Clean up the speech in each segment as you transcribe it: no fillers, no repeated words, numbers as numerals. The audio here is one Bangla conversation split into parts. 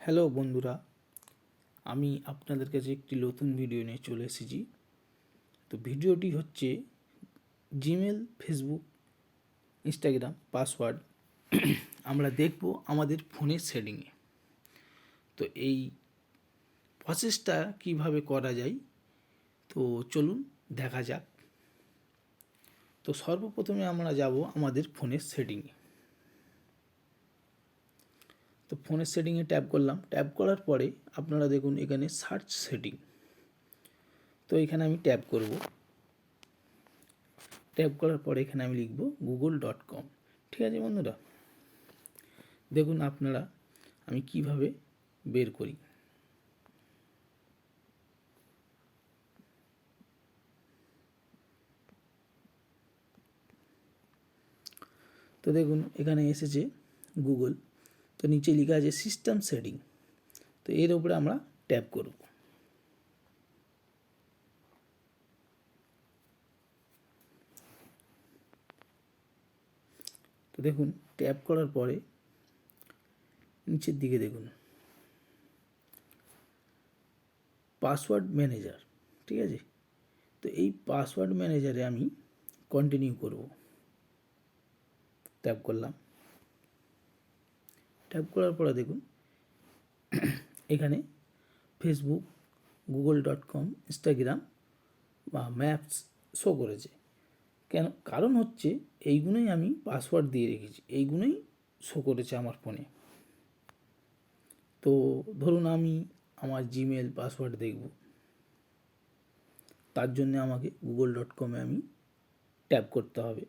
হ্যালো বন্ধুরা, আমি আপনাদের কাছে একটি নতুন ভিডিও নিয়ে চলে এসেছি। তো ভিডিওটি হচ্ছে জিমেল, ফেসবুক, ইনস্টাগ্রাম পাসওয়ার্ড আমরা দেখব আমাদের ফোনের সেটিংয়ে। তো এই প্রসেসটা কিভাবে করা যায়, তো চলুন দেখা যাক। তো সর্বপ্রথমে আমরা যাব আমাদের ফোনের সেটিংয়ে। তো ফোনের সেটিংয়ে ট্যাপ করলাম। ট্যাপ করার পরে আপনারা দেখুন এখানে সার্চ সেটিং। তো এখানে আমি ট্যাপ করব। ট্যাপ করার পরে এখানে আমি লিখব google.com। ঠিক আছে বন্ধুরা, দেখুন আপনারা আমি কিভাবে বের করি। তো দেখুন এখানে এসেছে গুগল। তো নিচে লেখা আছে সিস্টেম সেটিং। তো এর উপরে আমরা ট্যাপ করব। তো দেখুন ট্যাপ করার পরে নিচের দিকে দেখুন পাসওয়ার্ড ম্যানেজার। ঠিক আছে, তো এই পাসওয়ার্ড ম্যানেজারে আমি কন্টিনিউ করব। ট্যাপ করলাম। ট্যাপ করার পরে দেখুন এখানে ফেসবুক, google.com, ইনস্টাগ্রাম বা ম্যাপস শো করেছে। কেন? কারণ হচ্ছে এইগুলোই আমি পাসওয়ার্ড দিয়ে রেখেছি, এইগুলোই শো করেছে আমার ফোনে। তো ধরুন আমি আমার জিমেল পাসওয়ার্ড দেখব, তার জন্য আমাকে google.com-এ আমি ট্যাপ করতে হবে।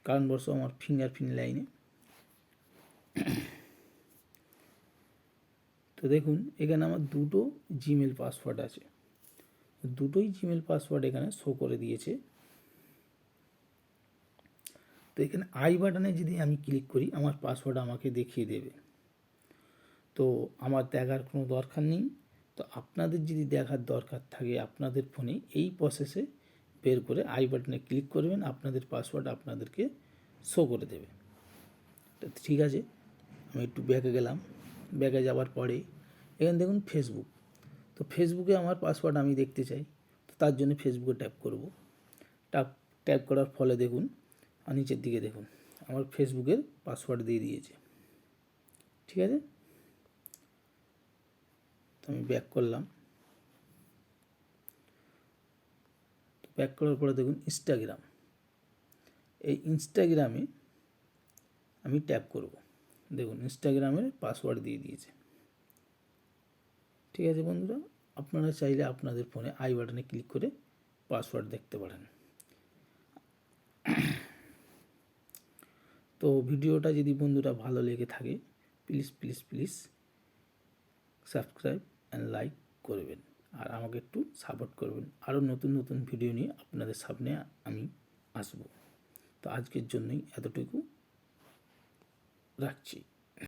কারণবশ আমার ফিঙ্গারপ্রিন্ট লাইনে। তো দেখুন এখানে আমার দুটো জিমেল পাসওয়ার্ড আছে, দুটোই জিমেল পাসওয়ার্ড এখানে শো করে দিয়েছে। তো এখানে আই বাটনে যদি আমি ক্লিক করি আমার পাসওয়ার্ড আমাকে দেখিয়ে দেবে। তো আমার দেখার কোনো দরকার নেই। তো আপনাদের যদি দেখার দরকার থাকে আপনাদের ফোনে এই প্রসেসে বের করে আই বাটনে ক্লিক করবেন, আপনাদের পাসওয়ার্ড আপনাদেরকে শো করে দেবে। তো ঠিক আছে, আমি একটু ব্যাকে গেলাম। ব্যাকে যাওয়ার পরে এখানে দেখুন ফেসবুক। তো ফেসবুকে আমার পাসওয়ার্ড আমি দেখতে চাই, তো তার জন্য ফেসবুকে ট্যাপ করব। ট্যাপ করার ফলে দেখুন আর নিচের দিকে দেখুন আমার ফেসবুকের পাসওয়ার্ড দিয়ে দিয়েছে। ঠিক আছে, তো আমি ব্যাক করলাম। ব্যাক করার পরে দেখুন ইনস্টাগ্রাম। এই ইনস্টাগ্রামে আমি ট্যাপ করব। দেখুন ইনস্টাগ্রামের পাসওয়ার্ড দিয়ে দিয়েছে। ঠিক আছে বন্ধুরা, আপনারা চাইলে আপনাদের ফোনে আই বাটনে ক্লিক করে পাসওয়ার্ড দেখতে পারেন। তো ভিডিওটা যদি বন্ধুরা ভালো লেগে থাকে please please please subscribe and like করবেন, আর আমাকে একটু সাপোর্ট করবেন। আরও নতুন নতুন ভিডিও নিয়ে আপনাদের সামনে আমি আসব। তো আজকের জন্যই এতটুকু রাখছি।